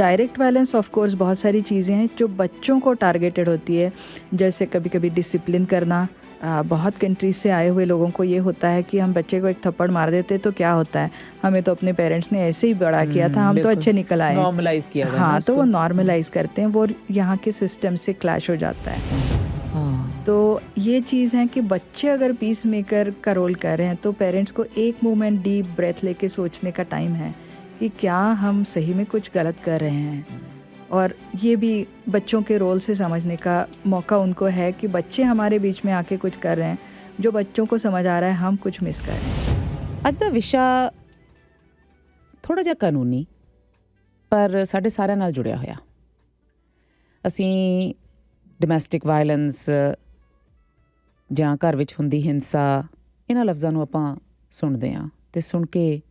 Direct violence of course बहुत सारी चीज़ें हैं जो बच्चों को टारगेटेड होती है, जैसे कभी कभी डिसिप्लिन करना। बहुत कंट्रीज से आए हुए लोगों को ये होता है कि हम बच्चे को एक थप्पड़ मार देते तो क्या होता है, हमें तो अपने पेरेंट्स ने ऐसे ही बड़ा किया था, हम तो अच्छे निकल आए। नॉर्मलाइज किया हुआ है हाँ, ना तो वो उसको। नॉर्मलाइज करते हैं, वो यहाँ के सिस्टम से क्लैश हो जाता है। तो ये चीज़ है कि बच्चे अगर पीस मेकर का रोल कर रहे हैं तो पेरेंट्स को एक मोमेंट डीप ब्रेथ लेके सोचने का टाइम है कि क्या हम सही में कुछ गलत कर रहे हैं, और ये भी बच्चों के रोल से समझने का मौका उनको है कि बच्चे हमारे बीच में आके कुछ कर रहे हैं जो बच्चों को समझ आ रहा है हम कुछ मिस कर रहे हैं। ਅੱਜ ਦਾ ਵਿਸ਼ਾ ਥੋੜਾ ਜਿਹਾ ਕਾਨੂੰਨੀ ਪਰ ਸਾਡੇ ਸਾਰਿਆਂ ਨਾਲ ਜੁੜਿਆ ਹੋਇਆ। ਅਸੀਂ ਡੋਮੈਸਟਿਕ ਵਾਇਲੈਂਸ ਜਾਂ ਘਰ ਵਿੱਚ ਹੁੰਦੀ ਹਿੰਸਾ, ਇਹਨਾਂ ਲਫ਼ਜ਼ਾਂ ਨੂੰ ਆਪਾਂ ਸੁਣਦੇ ਹਾਂ ਅਤੇ ਸੁਣ ਕੇ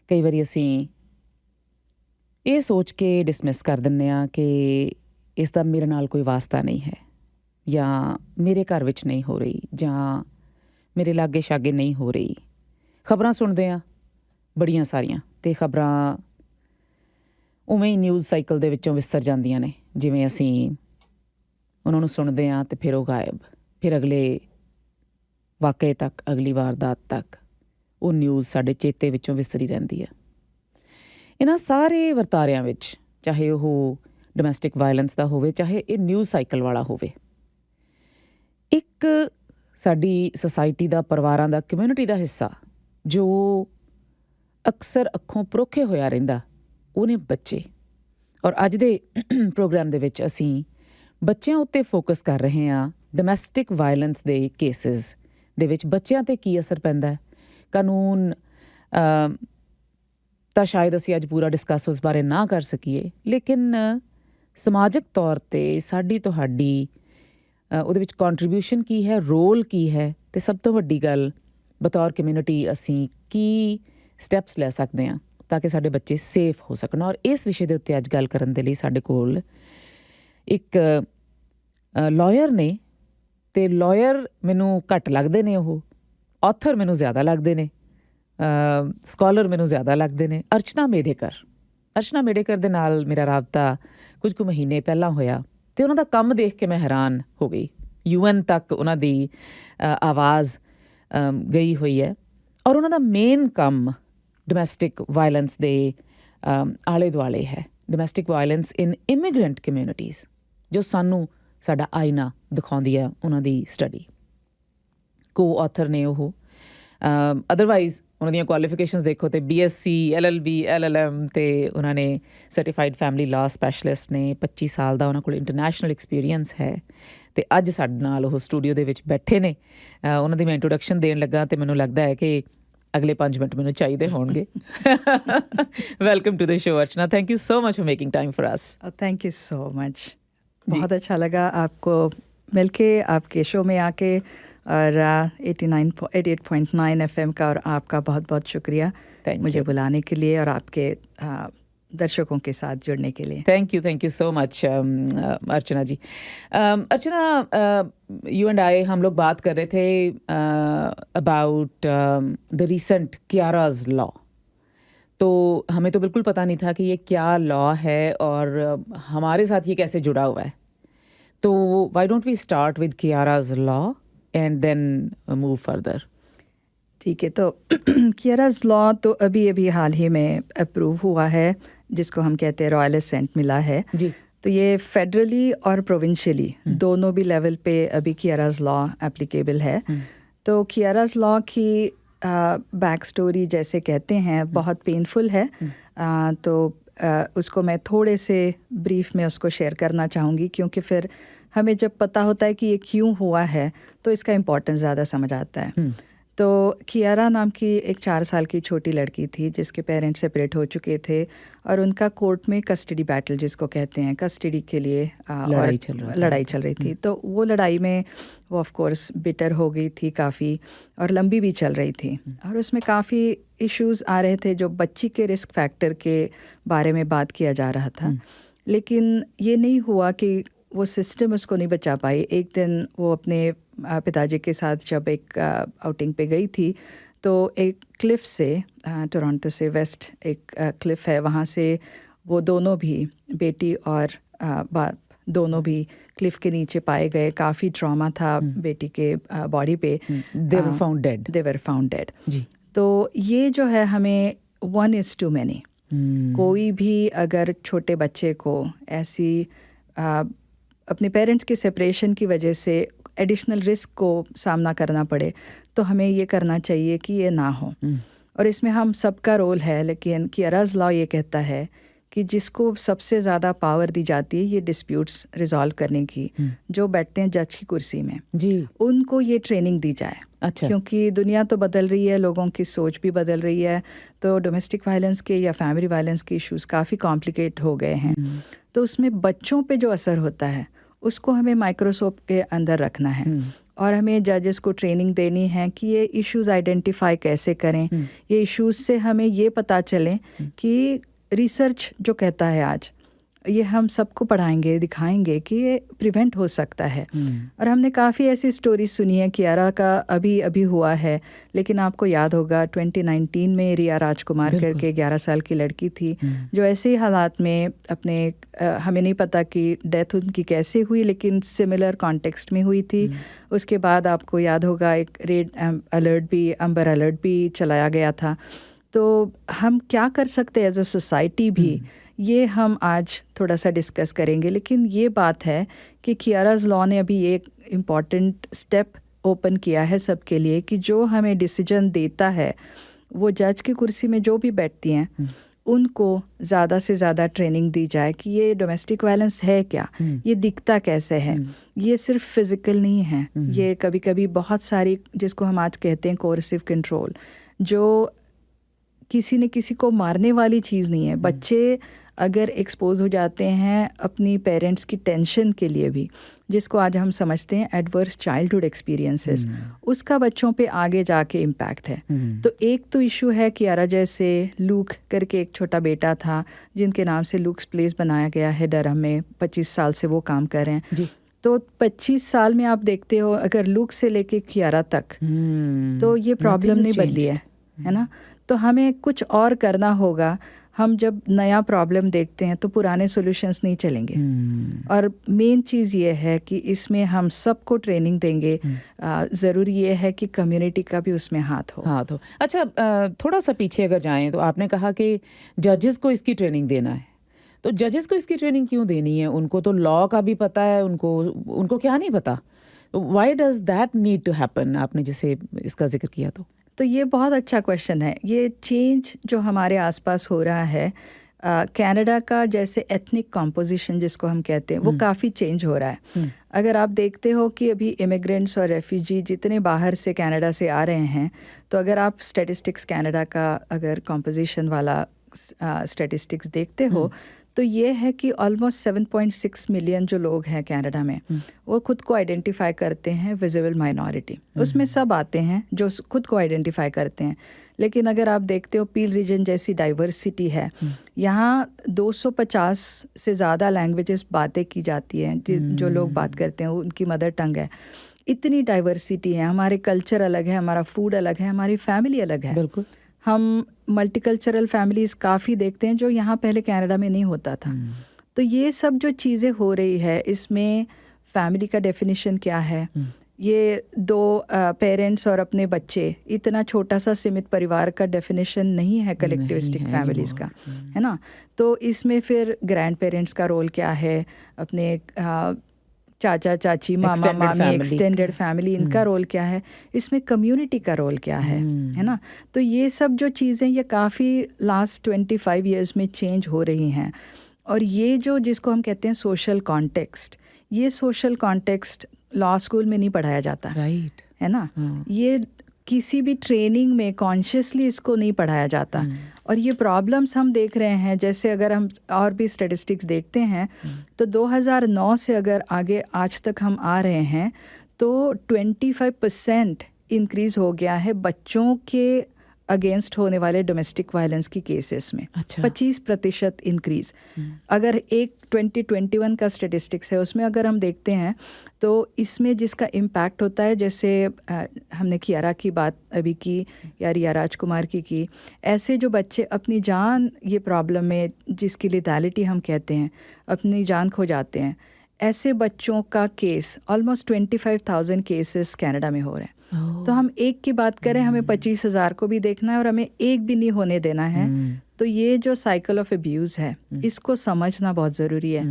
ਕਈ ਵਾਰੀ ਅਸੀਂ ਇਹ ਸੋਚ ਕੇ ਡਿਸਮਿਸ ਕਰ ਦਿੰਦੇ ਹਾਂ ਕਿ ਇਸ ਦਾ ਮੇਰੇ ਨਾਲ ਕੋਈ ਵਾਸਤਾ ਨਹੀਂ ਹੈ, ਜਾਂ ਮੇਰੇ ਘਰ ਵਿੱਚ ਨਹੀਂ ਹੋ ਰਹੀ, ਜਾਂ ਮੇਰੇ ਲਾਗੇ ਛਾਗੇ ਨਹੀਂ ਹੋ ਰਹੀ। ਖਬਰਾਂ ਸੁਣਦੇ ਹਾਂ ਬੜੀਆਂ ਸਾਰੀਆਂ, ਅਤੇ ਖਬਰਾਂ ਉਵੇਂ ਹੀ ਨਿਊਜ਼ ਸਾਈਕਲ ਦੇ ਵਿੱਚੋਂ ਵਿਸਰ ਜਾਂਦੀਆਂ ਨੇ, ਜਿਵੇਂ ਅਸੀਂ ਉਹਨਾਂ ਨੂੰ ਸੁਣਦੇ ਹਾਂ ਅਤੇ ਫਿਰ ਉਹ ਗਾਇਬ, ਫਿਰ ਅਗਲੇ ਵਾਕਏ ਤੱਕ, ਅਗਲੀ ਵਾਰਦਾਤ ਤੱਕ ਉਹ ਨਿਊਜ਼ ਸਾਡੇ ਚੇਤੇ ਵਿੱਚੋਂ ਵਿਸਰੀ ਰਹਿੰਦੀ ਹੈ। ਇਹਨਾਂ ਸਾਰੇ ਵਰਤਾਰਿਆਂ ਵਿੱਚ, ਚਾਹੇ ਉਹ ਡੋਮੈਸਟਿਕ ਵਾਇਲੈਂਸ ਦਾ ਹੋਵੇ, ਚਾਹੇ ਇਹ ਨਿਊਜ਼ ਸਾਈਕਲ ਵਾਲਾ ਹੋਵੇ, ਇੱਕ ਸਾਡੀ ਸੁਸਾਇਟੀ ਦਾ, ਪਰਿਵਾਰਾਂ ਦਾ, ਕਮਿਊਨਿਟੀ ਦਾ ਹਿੱਸਾ ਜੋ ਅਕਸਰ ਅੱਖੋਂ ਪਰੋਖੇ ਹੋਇਆ ਰਹਿੰਦਾ, ਉਹ ਨੇ ਬੱਚੇ। ਔਰ ਅੱਜ ਦੇ ਪ੍ਰੋਗਰਾਮ ਦੇ ਵਿੱਚ ਅਸੀਂ ਬੱਚਿਆਂ ਉੱਤੇ ਫੋਕਸ ਕਰ ਰਹੇ ਹਾਂ। ਡੋਮੈਸਟਿਕ ਵਾਇਲੈਂਸ ਦੇ ਕੇਸਿਸ ਦੇ ਵਿੱਚ ਬੱਚਿਆਂ 'ਤੇ ਕੀ ਅਸਰ ਪੈਂਦਾ ਹੈ, ਕਾਨੂੰਨ ਤਾਂ ਸ਼ਾਇਦ ਅਸੀਂ ਅੱਜ ਪੂਰਾ ਡਿਸਕਸ ਉਸ ਬਾਰੇ ਨਾ ਕਰ ਸਕੀਏ, ਲੇਕਿਨ ਸਮਾਜਿਕ ਤੌਰ 'ਤੇ ਸਾਡੀ ਤੁਹਾਡੀ ਉਹਦੇ ਵਿੱਚ ਕੰਟਰੀਬਿਊਸ਼ਨ ਕੀ ਹੈ, ਰੋਲ ਕੀ ਹੈ, ਅਤੇ ਸਭ ਤੋਂ ਵੱਡੀ ਗੱਲ ਬਤੌਰ ਕਮਿਊਨਿਟੀ ਅਸੀਂ ਕੀ ਸਟੈਪਸ ਲੈ ਸਕਦੇ ਹਾਂ ਤਾਂ ਕਿ ਸਾਡੇ ਬੱਚੇ ਸੇਫ ਹੋ ਸਕਣ। ਔਰ ਇਸ ਵਿਸ਼ੇ ਦੇ ਉੱਤੇ ਅੱਜ ਗੱਲ ਕਰਨ ਦੇ ਲਈ ਸਾਡੇ ਕੋਲ ਇੱਕ ਲਾਇਰ ਨੇ, ਅਤੇ ਲਾਇਰ ਮੈਨੂੰ ਘੱਟ ਲੱਗਦੇ ਨੇ, ਉਹ ਆਥਰ ਮੈਨੂੰ ਜ਼ਿਆਦਾ ਲੱਗਦੇ ਨੇ, ਸਕਾਲਰ ਮੈਨੂੰ ਜ਼ਿਆਦਾ ਲੱਗਦੇ ਨੇ। ਅਰਚਨਾ ਮੇਢੇਕਰ ਦੇ ਨਾਲ ਮੇਰਾ ਰਾਬਤਾ ਕੁਝ ਕੁ ਮਹੀਨੇ ਪਹਿਲਾਂ ਹੋਇਆ, ਅਤੇ ਉਹਨਾਂ ਦਾ ਕੰਮ ਦੇਖ ਕੇ ਮੈਂ ਹੈਰਾਨ ਹੋ ਗਈ। UN ਤੱਕ ਉਹਨਾਂ ਦੀ ਆਵਾਜ਼ ਗਈ ਹੋਈ ਹੈ, ਔਰ ਉਹਨਾਂ ਦਾ ਮੇਨ ਕੰਮ ਡੋਮੈਸਟਿਕ ਵਾਇਲੈਂਸ ਦੇ ਆਲੇ ਦੁਆਲੇ ਹੈ। ਡੋਮੈਸਟਿਕ ਵਾਇਲੈਂਸ ਇਨ ਇਮੀਗ੍ਰੈਂਟ ਕਮਿਊਨਿਟੀਜ਼, ਜੋ ਸਾਨੂੰ ਸਾਡਾ ਆਈਨਾ ਦਿਖਾਉਂਦੀ ਹੈ ਉਹਨਾਂ ਦੀ ਸਟੱਡੀ। ਕੋ ਆਥਰ ਨੇ ਉਹ। ਅਦਰਵਾਈਜ਼ ਉਹਨਾਂ ਦੀਆਂ ਕੁਆਲੀਫਿਕੇਸ਼ਨਸ ਦੇਖੋ ਤੇ BSc, LLB, LLM, ਅਤੇ ਉਹਨਾਂ ਨੇ ਸਰਟੀਫਾਈਡ ਫੈਮਿਲੀ ਲਾਅ ਸਪੈਸ਼ਲਿਸਟ ਨੇ। 25 ਸਾਲ ਦਾ ਉਹਨਾਂ ਕੋਲ ਇੰਟਰਨੈਸ਼ਨਲ ਐਕਸਪੀਰੀਅੰਸ ਹੈ, ਅਤੇ ਅੱਜ ਸਾਡੇ ਨਾਲ ਉਹ ਸਟੂਡੀਓ ਦੇ ਵਿੱਚ ਬੈਠੇ ਨੇ। ਉਹਨਾਂ ਦੀ ਮੈਂ ਇੰਟਰੋਡਕਸ਼ਨ ਦੇਣ ਲੱਗਾ ਅਤੇ ਮੈਨੂੰ ਲੱਗਦਾ ਹੈ ਕਿ ਅਗਲੇ 5 ਮਿੰਟ ਮੈਨੂੰ ਚਾਹੀਦੇ ਹੋਣਗੇ। Welcome to the show Archana, thank you so much for making time for us. Thank you so much, बहुत अच्छा लगा आपको मिलके, आपके शो में आके, और 88.9 FM का, और आपका बहुत बहुत शुक्रिया मुझे बुलाने के लिए और आपके दर्शकों के साथ जुड़ने के लिए। Thank you so much Archana ji. Archana, you and I, हम लोग बात कर रहे थे अबाउट द रीसेंट कियाराज लॉ। तो हमें तो बिल्कुल पता नहीं था कि ये क्या लॉ है और हमारे साथ ये कैसे जुड़ा हुआ है। तो why don't we start with कियाराज law and then move further. ठीक है, तो कियाराज लॉ तो अभी हाल ही में अप्रूव हुआ है, जिसको हम कहते हैं रॉयल असेंट मिला है जी। तो ये फेडरली और प्रोविंशियली दोनों भी लेवल पे अभी कियाराज लॉ एप्लीकेबल है। तो कियाराज लॉ की बैक स्टोरी जैसे कहते हैं बहुत पेनफुल है, तो उसको मैं थोड़े से ब्रीफ में उसको शेयर करना चाहूँगी, क्योंकि फिर हमें जब पता होता है कि ये क्यों हुआ है तो इसका इम्पोर्टेंस ज़्यादा समझ आता है। तो कियारा नाम की एक 4 साल की छोटी लड़की थी जिसके पेरेंट्स सेपरेट हो चुके थे, और उनका कोर्ट में कस्टडी बैटल जिसको कहते हैं, कस्टडी के लिए लड़ाई चल रही थी। तो वो लड़ाई में वो ऑफ कोर्स बिटर हो गई थी काफ़ी, और लंबी भी चल रही थी, और उसमें काफ़ी इश्यूज़ आ रहे थे जो बच्ची के रिस्क फैक्टर के बारे में बात किया जा रहा था। लेकिन ये नहीं हुआ कि वो सिस्टम उसको नहीं बचा पाई। एक दिन वो अपने पिताजी के साथ जब एक आउटिंग पे गई थी, तो एक क्लिफ़ से, टोरंटो से वेस्ट एक क्लिफ़ है, वहाँ से वो दोनों भी, बेटी और बाप दोनों भी क्लिफ के नीचे पाए गए। काफ़ी ट्रॉमा था बेटी के बॉडी पे। दे वर फाउंड डेड जी। तो ये जो है हमें 1 is too many। कोई भी अगर छोटे बच्चे को ऐसी अपने पेरेंट्स के सेपरेशन की वजह से एडिशनल रिस्क को सामना करना पड़े, तो हमें ये करना चाहिए कि ये ना हो। और इसमें हम सबका रोल है, लेकिन कियाराज़ लॉ ये कहता है कि जिसको सबसे ज़्यादा पावर दी जाती है ये डिस्प्यूट्स रिजॉल्व करने की, जो बैठते हैं जज की कुर्सी में जी, उनको ये ट्रेनिंग दी जाए। अच्छा। क्योंकि दुनिया तो बदल रही है, लोगों की सोच भी बदल रही है, तो डोमेस्टिक वायलेंस के या फैमिली वायलेंस के इश्यूज़ काफ़ी कॉम्प्लिकेट हो गए हैं। तो उसमें बच्चों पे जो असर होता है उसको हमें माइक्रोस्कोप के अंदर रखना है और हमें जजेस को ट्रेनिंग देनी है कि ये इश्यूज़ आइडेंटिफाई कैसे करें। ये इश्यूज़ से हमें ये पता चले कि रिसर्च जो कहता है आज, ये हम सबको पढ़ाएंगे, दिखाएंगे कि ये प्रिवेंट हो सकता है। और हमने काफ़ी ऐसी स्टोरी सुनी है। कियारा का अभी हुआ है, लेकिन आपको याद होगा 2019 में रिया राजकुमार करके 11 साल की लड़की थी जो ऐसे ही हालात में अपने हमें नहीं पता कि डेथ उनकी कैसे हुई, लेकिन सिमिलर कॉन्टेक्स्ट में हुई थी। उसके बाद आपको याद होगा एक रेड अलर्ट भी, अम्बर अलर्ट भी चलाया गया था। तो हम क्या कर सकते हैं एज अ सोसाइटी भी, ये हम आज थोड़ा सा डिस्कस करेंगे। लेकिन ये बात है कि कियाराज़ लॉ ने अभी एक इम्पॉर्टेंट स्टेप ओपन किया है सबके लिए कि जो हमें डिसीजन देता है, वो जज की कुर्सी में जो भी बैठती हैं उनको ज़्यादा से ज़्यादा ट्रेनिंग दी जाए कि ये डोमेस्टिक वायलेंस है क्या, ये दिखता कैसे है। ये सिर्फ फिज़िकल नहीं है, ये कभी कभी बहुत सारी, जिसको हम आज कहते हैं कोर्सिव कंट्रोल, जो किसी न किसी को मारने वाली चीज़ नहीं है। बच्चे अगर एक्सपोज हो जाते हैं अपनी पेरेंट्स की टेंशन के लिए भी, जिसको आज हम समझते हैं एडवर्स चाइल्डहुड एक्सपीरियंसेस, उसका बच्चों पे आगे जाके इम्पैक्ट है। तो एक तो इशू है कियारा जैसे लूक करके एक छोटा बेटा था जिनके नाम से लूक्स प्लेस बनाया गया है डरहम में, 25 साल से वो काम कर रहे हैं जी। तो 25 साल में आप देखते हो अगर लूक से लेके कियारा तक तो ये प्रॉब्लम नहीं बदली है ना। तो हमें कुछ और करना होगा। हम जब नया प्रॉब्लम देखते हैं तो पुराने सॉल्यूशंस नहीं चलेंगे। और मेन चीज़ ये है कि इसमें हम सबको ट्रेनिंग देंगे। ज़रूरी ये है कि कम्युनिटी का भी उसमें हाथ हो। अच्छा, थोड़ा सा पीछे अगर जाएं तो आपने कहा कि जजेस को इसकी ट्रेनिंग देना है। तो जजेस को इसकी ट्रेनिंग क्यों देनी है? उनको तो लॉ का भी पता है, उनको क्या नहीं पता? Why does that need to happen? आपने जैसे इसका जिक्र किया तो ये बहुत अच्छा क्वेश्चन है। ये चेंज जो हमारे आसपास हो रहा है, कनाडा का जैसे एथनिक कॉम्पोजिशन जिसको हम कहते हैं, वो काफ़ी चेंज हो रहा है। अगर आप देखते हो कि अभी इमिग्रेंट्स और रेफ्यूजी जितने बाहर से कनाडा से आ रहे हैं, तो अगर आप स्टैटिस्टिक्स कनाडा का अगर कॉम्पोजिशन वाला स्टैटिस्टिक्स देखते हो तो ये है कि ऑलमोस्ट 7.6 मिलियन जो लोग हैं कनाडा में, वो खुद को आइडेंटिफाई करते हैं विजिबल माइनॉरिटी। उसमें सब आते हैं जो खुद को आइडेंटिफाई करते हैं। लेकिन अगर आप देखते हो पील रीजन जैसी डाइवर्सिटी है, यहाँ 250 से ज़्यादा लैंग्वेजेस बातें की जाती हैं, जो लोग बात करते हैं उनकी मदर टंग है। इतनी डाइवर्सिटी है, हमारे कल्चर अलग है, हमारा फूड अलग है, हमारी फैमिली अलग है। बिल्कुल। हम मल्टीकल्चरल फैमिलीज़ काफ़ी देखते हैं जो यहाँ पहले कनाडा में नहीं होता था। तो ये सब जो चीज़ें हो रही है, इसमें फैमिली का डेफिनेशन क्या है, ये 2 पेरेंट्स और अपने बच्चे, इतना छोटा सा सीमित परिवार का डेफिनेशन नहीं है कलेक्टिविस्टिक फैमिलीज़ का, है ना। तो इसमें फिर ग्रैंड पेरेंट्स का रोल क्या है, अपने चाचा चाची, मामा मामी, एक्सटेंडेड फैमिली, इनका रोल क्या है, इसमें कम्युनिटी का रोल क्या है ना। तो ये सब जो चीज़ें ये काफ़ी लास्ट 25 ईयर्स में चेंज हो रही हैं। और ये जो जिसको हम कहते हैं सोशल कॉन्टेक्स्ट, ये सोशल कॉन्टेक्स्ट लॉ स्कूल में नहीं पढ़ाया जाता, राइट, है ना। ये किसी भी ट्रेनिंग में कॉन्शियसली इसको नहीं पढ़ाया जाता। और ये प्रॉब्लम्स हम देख रहे हैं, जैसे अगर हम और भी स्टैटिस्टिक्स देखते हैं तो 2009 से अगर आगे आज तक हम आ रहे हैं तो 25% इंक्रीज़ हो गया है बच्चों के अगेंस्ट होने वाले डोमेस्टिक वायलेंस की केसेस में। अच्छा। 25% इंक्रीज। अगर एक 2021 का स्टेटिस्टिक्स है उसमें अगर हम देखते हैं तो इसमें जिसका इम्पैक्ट होता है, जैसे हमने कियारा की बात अभी की या रिया राजकुमार की, ऐसे जो बच्चे अपनी जान ये प्रॉब्लम में जिसकी लिथैलिटी हम कहते हैं अपनी जान खो जाते हैं, ऐसे बच्चों का केस ऑलमोस्ट 25,000 केसेस कनाडा में हो रहे हैं। तो हम एक की बात करें, हमें 25,000 को भी देखना है और हमें एक भी नहीं होने देना है। तो ये जो साइकिल ऑफ अब्यूज़ है इसको समझना बहुत ज़रूरी है।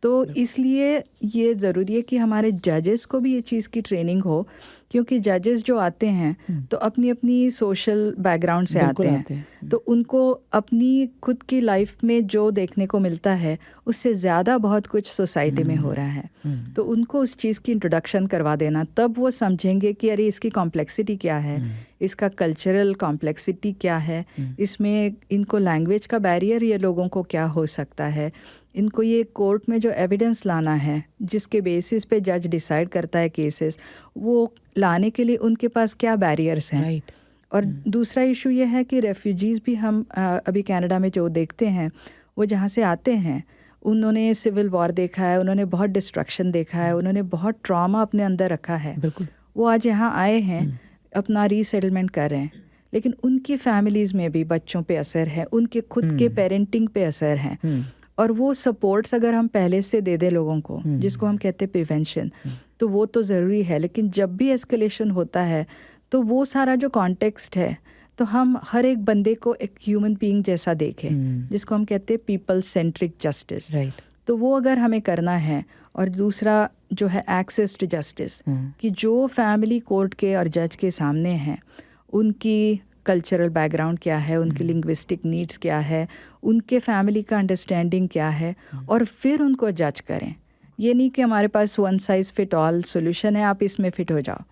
तो इसलिए ये ज़रूरी है कि हमारे जजेस को भी ये चीज़ की ट्रेनिंग हो, क्योंकि जजेस जो आते हैं तो अपनी अपनी सोशल बैकग्राउंड से आते हैं, तो उनको अपनी खुद की लाइफ में जो देखने को मिलता है उससे ज़्यादा बहुत कुछ सोसाइटी में हो रहा है। तो उनको उस चीज़ की इंट्रोडक्शन करवा देना, तब वो समझेंगे कि अरे इसकी कॉम्प्लेक्सिटी क्या है, इसका कल्चरल कॉम्प्लेक्सिटी क्या है, इसमें इनको लैंग्वेज का बैरियर ये लोगों को क्या हो सकता है, इनको ये कोर्ट में जो एविडेंस लाना है जिसके बेसिस पे जज डिसाइड करता है केसेस, वो लाने के लिए उनके पास क्या बैरियर्स हैं। राइट। और दूसरा इशू ये है कि रेफ्यूजीज़ भी हम अभी कनाडा में जो देखते हैं, वो जहाँ से आते हैं उन्होंने सिविल वॉर देखा है, उन्होंने बहुत डिस्ट्रक्शन देखा है, उन्होंने बहुत ट्रॉमा अपने अंदर रखा है। बिल्कुल। वो आज यहाँ आए हैं, अपना रीसेटलमेंट कर रहे हैं, लेकिन उनकी फैमिलीज़ में भी बच्चों पे असर है, उनके खुद के पेरेंटिंग पे असर है। और वो सपोर्ट्स अगर हम पहले से दे दें लोगों को, जिसको हम कहते हैं प्रिवेंशन, तो वो तो ज़रूरी है। लेकिन जब भी एस्केलेशन होता है तो वो सारा जो कॉन्टेक्स्ट है, तो हम हर एक बंदे को एक ह्यूमन बीइंग जैसा देखें, जिसको हम कहते हैं पीपल सेंट्रिक जस्टिस। राइट। तो वो अगर हमें करना है, और दूसरा जो है एक्सेस टू जस्टिस, कि जो फैमिली कोर्ट के और जज के सामने हैं उनकी कल्चरल बैकग्राउंड क्या है, उनकी लिंग्विस्टिक नीड्स क्या है, उनके फैमिली का अंडरस्टैंडिंग क्या है, और फिर उनको जज करें। ये नहीं कि हमारे पास one size fit all solution है, आप इसमें फिट हो जाओ,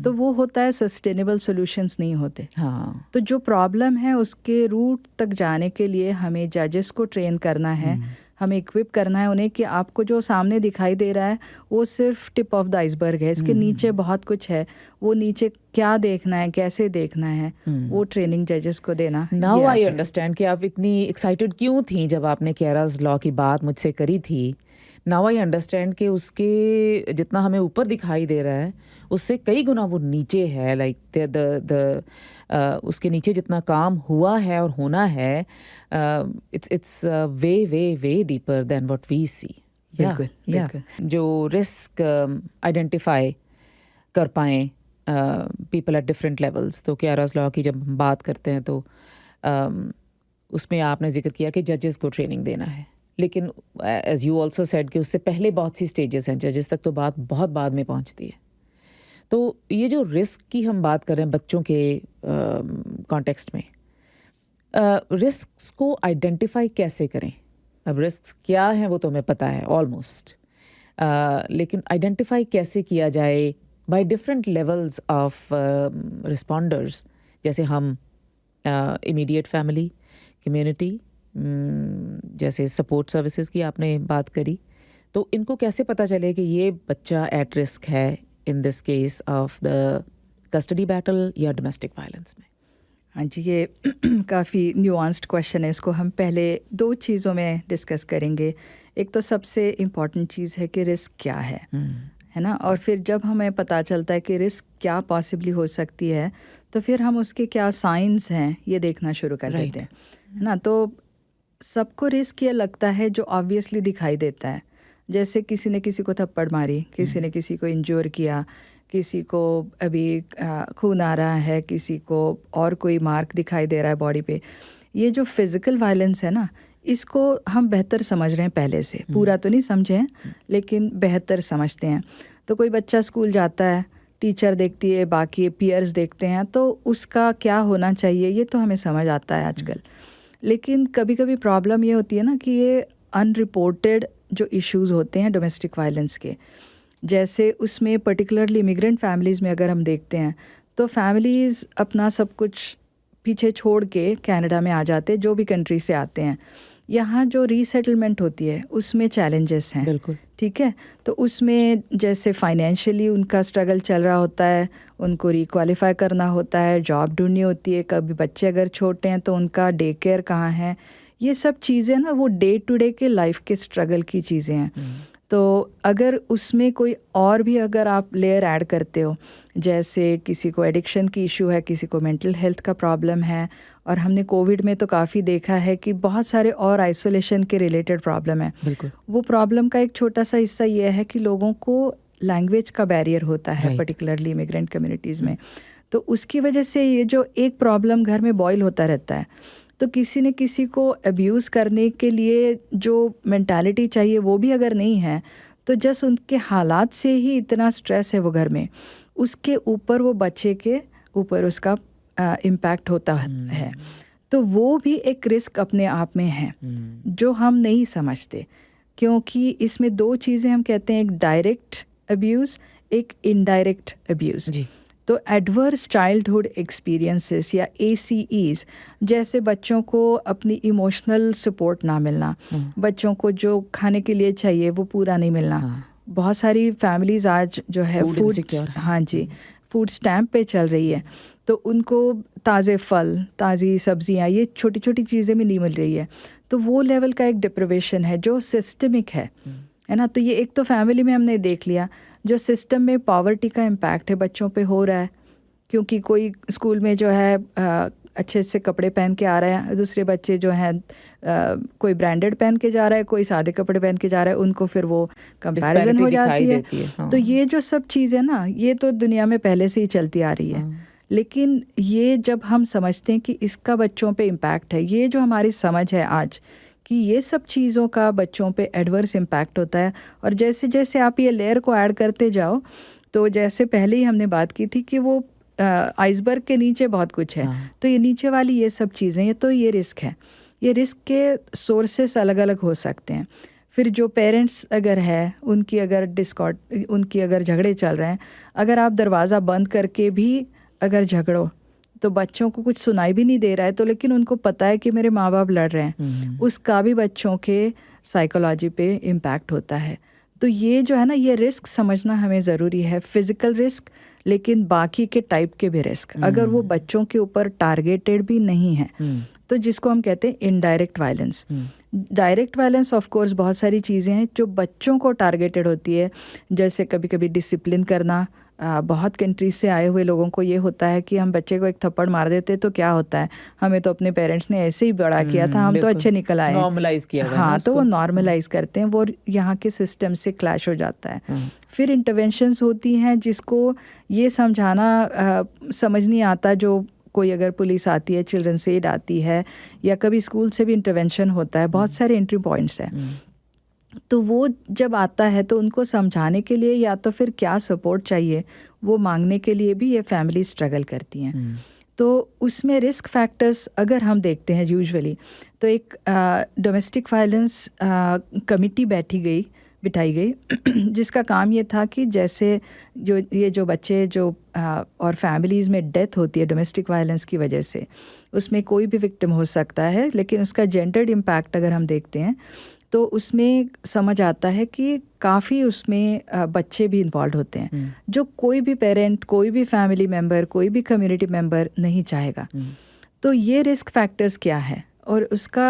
तो वो होता है सस्टेनेबल सोल्यूशंस नहीं होते। हाँ। तो जो प्रॉब्लम है उसके रूट तक जाने के लिए हमें जजेस को ट्रेन करना है, हमें इक्विप करना है उन्हें कि आपको जो सामने दिखाई दे रहा है वो सिर्फ टिप ऑफ द आइसबर्ग है, इसके नीचे बहुत कुछ है, वो नीचे क्या देखना है, कैसे देखना है, वो ट्रेनिंग जजेस को देना। नाउ आई अंडरस्टैंड कि आप इतनी एक्साइटेड क्यों थी जब आपने कियारा's लॉ की बात मुझसे करी थी। नाउ आई अंडरस्टैंड कि उसके जितना हमें ऊपर दिखाई दे रहा है उससे कई गुना वो नीचे है। लाइक उसके नीचे जितना काम हुआ है और होना है, it's way way way deeper than what we see. बिल्कुल। जो रिस्क आइडेंटिफाई कर पाएँ पीपल एट डिफरेंट लेवल्स। तो कियारा's लॉ की जब हम बात करते हैं तो उसमें आपने जिक्र किया कि जजेस को ट्रेनिंग देना है, लेकिन एज यू ऑल्सो सेड कि उससे पहले बहुत सी स्टेजेस हैं, जजेस तक तो बात बहुत बाद में पहुंचती है। तो ये जो रिस्क की हम बात कर रहे हैं बच्चों के कॉन्टेक्स्ट में, रिस्क को आइडेंटिफाई कैसे करें? अब रिस्क क्या हैं वो तो हमें पता है ऑलमोस्ट, लेकिन आइडेंटिफाई कैसे किया जाए by different levels of responders, जैसे हम इमीडिएट फैमिली, कम्युनिटी, जैसे सपोर्ट सर्विसेज की आपने बात करी, तो इनको कैसे पता चले कि ये बच्चा एट रिस्क है in this case of the custody battle या डोमेस्टिक वायलेंस में? हाँ जी, ये काफ़ी न्यूआंस्ड क्वेश्चन है। इसको हम पहले दो चीज़ों में डिस्कस करेंगे। एक तो सबसे इम्पॉर्टेंट चीज़ है कि रिस्क क्या है ना, और फिर जब हमें पता चलता है कि रिस्क क्या पॉसिबली हो सकती है, तो फिर हम उसके क्या साइंस हैं ये देखना शुरू कर देते हैं, है ना। तो सबको रिस्क ये लगता है जो ऑब्वियसली दिखाई देता है, जैसे किसी ने किसी को थप्पड़ मारी, किसी ने किसी को इंजोर किया, किसी को अभी खून आ रहा है, किसी को और कोई मार्क दिखाई दे रहा है बॉडी पे। ये जो फिज़िकल वायलेंस है ना, इसको हम बेहतर समझ रहे हैं पहले से, पूरा तो नहीं समझे हैं लेकिन बेहतर समझते हैं। तो कोई बच्चा स्कूल जाता है, टीचर देखती है, बाकी पीयर्स देखते हैं, तो उसका क्या होना चाहिए ये तो हमें समझ आता है आजकल। लेकिन कभी कभी प्रॉब्लम ये होती है ना कि ये अनरिपोर्टेड जो इश्यूज़ होते हैं डोमेस्टिक वायलेंस के, जैसे उसमें पर्टिकुलरली इमिग्रेंट फैमिलीज़ में अगर हम देखते हैं तो फैमिलीज़ अपना सब कुछ पीछे छोड़ के कनाडा में आ जाते हैं, जो भी कंट्री से आते हैं। यहाँ जो रीसेटलमेंट होती है उसमें चैलेंजेस हैं। बिल्कुल। ठीक है। तो उसमें जैसे फाइनेंशियली उनका स्ट्रगल चल रहा होता है, उनको रिक्वालीफाई करना होता है, जॉब ढूंढनी होती है, कभी बच्चे अगर छोटे हैं तो उनका डे केयर कहाँ है, ये सब चीज़ें ना वो डे टू डे के लाइफ के स्ट्रगल की चीज़ें हैं। तो अगर उसमें कोई और भी अगर आप लेयर ऐड करते हो, जैसे किसी को एडिक्शन की इशू है, किसी को मेंटल हेल्थ का प्रॉब्लम है, और हमने कोविड में तो काफ़ी देखा है कि बहुत सारे और आइसोलेशन के रिलेटेड प्रॉब्लम है। बिल्कुल। वो प्रॉब्लम का एक छोटा सा हिस्सा ये है कि लोगों को लैंग्वेज का बैरियर होता है, पर्टिकुलरली इमिग्रेंट कम्युनिटीज़ में। तो उसकी वजह से ये जो एक प्रॉब्लम घर में बॉयल होता रहता है, तो किसी न किसी को अब्यूज़ करने के लिए जो मेंटालिटी चाहिए वो भी अगर नहीं है, तो जस्ट उनके हालात से ही इतना स्ट्रेस है वो घर में, उसके ऊपर वो बच्चे के ऊपर उसका इम्पैक्ट होता है। तो वो भी एक रिस्क अपने आप में है जो हम नहीं समझते, क्योंकि इसमें दो चीज़ें हम कहते हैं, एक डायरेक्ट अब्यूज़, एक इनडायरेक्ट अब्यूज़। तो एडवर्स चाइल्डहुड एक्सपीरियंसेस या ACEs, जैसे बच्चों को अपनी इमोशनल सपोर्ट ना मिलना, बच्चों को जो खाने के लिए चाहिए वो पूरा नहीं मिलना। बहुत सारी फैमिलीज़ आज जो है फूड स्टैम्प पे चल रही है, तो उनको ताज़े फल, ताज़ी सब्जियां, ये छोटी छोटी चीज़ें भी नहीं मिल रही है। तो वो लेवल का एक डिप्रिवेशन है जो सिस्टमिक है ना। तो ये एक तो फैमिली में हमने देख लिया, जो सिस्टम में पॉवर्टी का इम्पैक्ट है बच्चों पे हो रहा है, क्योंकि कोई स्कूल में जो है अच्छे से कपड़े पहन के आ रहा है, दूसरे बच्चे जो हैं कोई ब्रांडेड पहन के जा रहा है, कोई सादे कपड़े पहन के जा रहा है, उनको फिर वो कंपैरिजन हो जाती है। तो ये जो सब चीज़ें ना, ये तो दुनिया में पहले से ही चलती आ रही है। लेकिन ये जब हम समझते हैं कि इसका बच्चों पे इम्पैक्ट है, ये जो हमारी समझ है आज कि ये सब चीज़ों का बच्चों पे एडवर्स इम्पैक्ट होता है, और जैसे जैसे आप ये लेयर को ऐड करते जाओ, तो जैसे पहले ही हमने बात की थी कि वो आइसबर्ग के नीचे बहुत कुछ है। तो ये नीचे वाली ये सब चीज़ें, ये तो ये रिस्क है। ये रिस्क के सोर्सेस अलग अलग हो सकते हैं। फिर जो पेरेंट्स अगर है, उनकी अगर झगड़े चल रहे हैं, अगर आप दरवाज़ा बंद करके भी अगर झगड़ो, तो बच्चों को कुछ सुनाई भी नहीं दे रहा है, तो लेकिन उनको पता है कि मेरे माँ बाप लड़ रहे हैं, उसका भी बच्चों के साइकोलॉजी पे इम्पैक्ट होता है। तो ये जो है ना, ये रिस्क समझना हमें ज़रूरी है, फिज़िकल रिस्क, लेकिन बाकी के टाइप के भी रिस्क, अगर वो बच्चों के ऊपर टारगेटेड भी नहीं है, तो जिसको हम कहते हैं indirect violence. Direct violence of course बहुत सारी चीज़ें हैं जो बच्चों को टारगेटेड होती है, जैसे कभी कभी डिसिप्लिन करना। बहुत कंट्रीज से आए हुए लोगों को ये होता है कि हम बच्चे को एक थप्पड़ मार देते तो क्या होता है, हमें तो अपने पेरेंट्स ने ऐसे ही बड़ा किया था, हम तो अच्छे निकल आए, नॉर्मलाइज किया। हाँ, तो वो नॉर्मलाइज करते हैं, वो यहाँ के सिस्टम से क्लैश हो जाता है। फिर इंटरवेंशंस होती हैं जिसको ये समझाना समझ नहीं आता, जो कोई अगर पुलिस आती है, चिल्ड्रंस एड आती है, या कभी स्कूल से भी इंटरवेंशन होता है, बहुत सारे एंट्री पॉइंट्स हैं। तो वो जब आता है तो उनको समझाने के लिए या तो फिर क्या सपोर्ट चाहिए वो मांगने के लिए भी ये फैमिली स्ट्रगल करती हैं। तो उसमें रिस्क फैक्टर्स अगर हम देखते हैं यूजुअली, तो एक डोमेस्टिक वायलेंस कमिटी बिठाई गई जिसका काम ये था कि जैसे जो बच्चे जो और फैमिलीज़ में डेथ होती है डोमेस्टिक वायलेंस की वजह से, उसमें कोई भी विक्टिम हो सकता है, लेकिन उसका जेंडर्ड इम्पैक्ट अगर हम देखते हैं तो उसमें समझ आता है कि काफ़ी उसमें बच्चे भी इन्वॉल्व होते हैं, जो कोई भी पेरेंट, कोई भी फैमिली मेम्बर, कोई भी कम्युनिटी मेम्बर नहीं चाहेगा। तो ये रिस्क फैक्टर्स क्या है, और उसका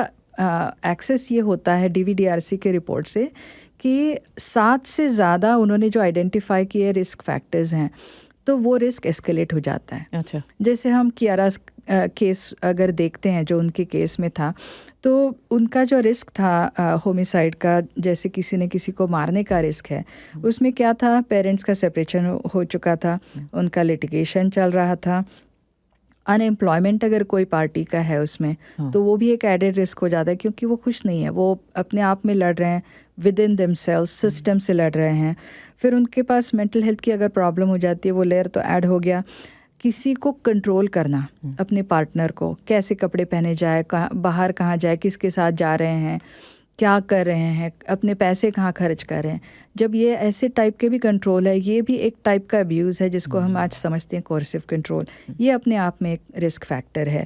एक्सेस ये होता है DVDRC के रिपोर्ट से कि 7 से ज़्यादा उन्होंने जो आइडेंटिफाई किए रिस्क फैक्टर्स हैं, तो वो रिस्क एस्केलेट हो जाता है। अच्छा, जैसे हम कियारा केस अगर देखते हैं, जो उनके केस में था, तो उनका जो रिस्क था होमिसाइड का, जैसे किसी ने किसी को मारने का रिस्क है, उसमें क्या था, पेरेंट्स का सेपरेशन हो चुका था, उनका लिटिगेशन चल रहा था, अनएम्प्लॉयमेंट अगर कोई पार्टी का है उसमें, तो वो भी एक एडेड रिस्क हो जाता है, क्योंकि वो खुश नहीं है, वो अपने आप में लड़ रहे हैं, विद इन देमसेल्व्स सिस्टम से लड़ रहे हैं। फिर उनके पास मेंटल हेल्थ की अगर प्रॉब्लम हो जाती है, वो लेयर तो ऐड हो गया। किसी को कंट्रोल करना, अपने पार्टनर को, कैसे कपड़े पहने जाए, बाहर कहाँ जाए, किसके साथ जा रहे हैं, क्या कर रहे हैं, अपने पैसे कहाँ खर्च कर रहे हैं, जब ये ऐसे टाइप के भी कंट्रोल है, ये भी एक टाइप का अब्यूज़ है जिसको हम आज समझते हैं कोर्सिव कंट्रोल। ये अपने आप में एक रिस्क फैक्टर है।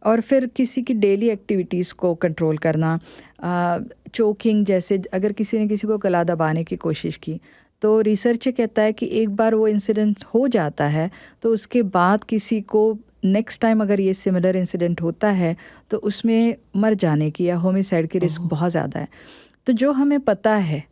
और फिर किसी की डेली एक्टिविटीज़ को कंट्रोल करना, चोकिंग, जैसे अगर किसी ने किसी को गला दबाने की कोशिश की तो रिसर्च कहता है कि एक बार वो इंसिडेंट हो जाता है तो उसके बाद किसी को नेक्स्ट टाइम अगर ये सिमिलर इंसिडेंट होता है तो उसमें मर जाने की या होमिसाइड की रिस्क बहुत ज़्यादा है। तो जो हमें पता है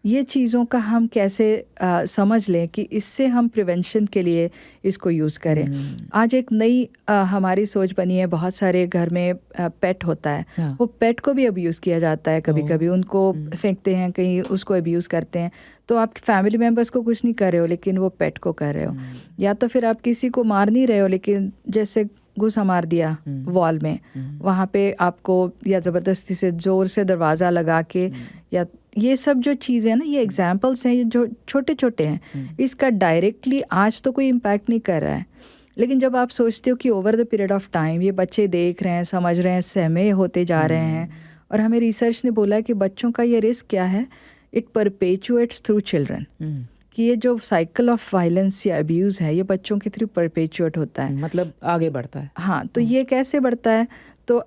ये चीज़ों का हम कैसे समझ लें कि इससे हम प्रिवेंशन के लिए इसको यूज़ करें। आज एक नई हमारी सोच बनी है, बहुत सारे घर में पेट होता है, वो पेट को भी अब्यूज़ किया जाता है, कभी कभी उनको फेंकते हैं कहीं, उसको अब्यूज़ करते हैं। तो आप फैमिली मेम्बर्स को कुछ नहीं कर रहे हो लेकिन वो पेट को कर रहे हो, या तो फिर आप किसी को मार नहीं रहे हो लेकिन जैसे घुसा मार दिया वॉल में, वहाँ पे आपको या ज़बरदस्ती से ज़ोर से दरवाज़ा लगा के, या ये सब जो चीज़ें ना, ये एग्जाम्पल्स हैं, ये जो छोटे छोटे हैं, इसका डायरेक्टली आज तो कोई इम्पैक्ट नहीं कर रहा है, लेकिन जब आप सोचते हो कि over the period of time ये बच्चे देख रहे हैं, समझ रहे हैं, सहमे होते जा रहे हैं, और हमें रिसर्च ने बोला है कि बच्चों का ये रिस्क क्या है, इट परपेचुएट्स थ्रू चिल्ड्रन, कि ये जो साइकिल ऑफ वायलेंस या अब्यूज़ है ये बच्चों के थ्रू परपेचुएट होता है, मतलब आगे बढ़ता है। हाँ, तो ये कैसे बढ़ता है, तो